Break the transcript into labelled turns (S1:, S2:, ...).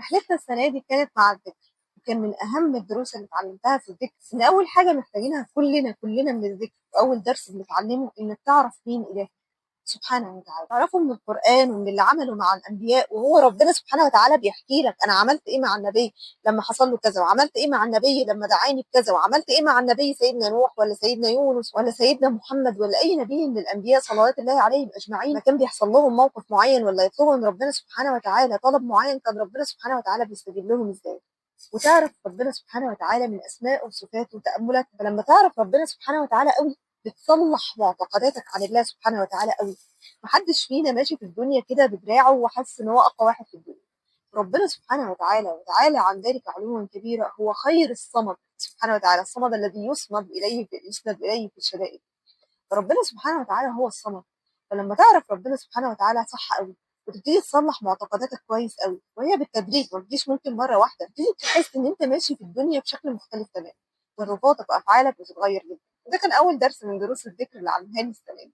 S1: رحلتنا السنة دي كانت مع الذكر، وكان من أهم الدروس اللي اتعلمتها في الذكر إن أول حاجة محتاجينها كلنا من الذكر، وأول درس بنتعلمه إنك تعرف مين إلهك سبحانه وتعالى، تعرفه من القرآن ومن اللي عمله مع الأنبياء. وهو ربنا سبحانه وتعالى بيحكي لك أنا عملت إيه مع النبي لما حصل له كذا، وعملت إيه مع النبي لما دعاني بكذا، وعملت إيه مع النبي سيدنا نوح ولا سيدنا يونس ولا سيدنا محمد ولا أي نبي من الأنبياء صلوات الله عليهم أجمعين. ما كان بيحصل لهم موقف معين ولا يطلبوا من ربنا سبحانه وتعالى طلب معين، كان ربنا سبحانه وتعالى بيستجيب لهم إزاي. وتعرف ربنا سبحانه وتعالى من أسمائه وصفاته وتأملات. فلما تعرف ربنا سبحانه وتعالى قوي بتصلح معتقداتك عن الله سبحانه وتعالى قوي. محدش فينا ماشي في الدنيا كده بدراعه وحاسس ان هو اقوى واحد في الدنيا. ربنا سبحانه وتعالى عن ذلك علوا كبيرا، هو خير الصمد سبحانه وتعالى، الصمد الذي يسند اليه في الشدائد. فربنا سبحانه وتعالى هو الصمد. فلما تعرف ربنا سبحانه وتعالى صح قوي وتبتدي تصلح معتقداتك كويس قوي، وهي بالتدريج ما تجيش ممكن مره واحده، تبتدي تحس ان انت ماشي في الدنيا بشكل مختلف تماما، تصرفاتك وافعالك بتتغير جدا. ده كان اول درس من دروس الذكر اللي علمها لي السنه دي.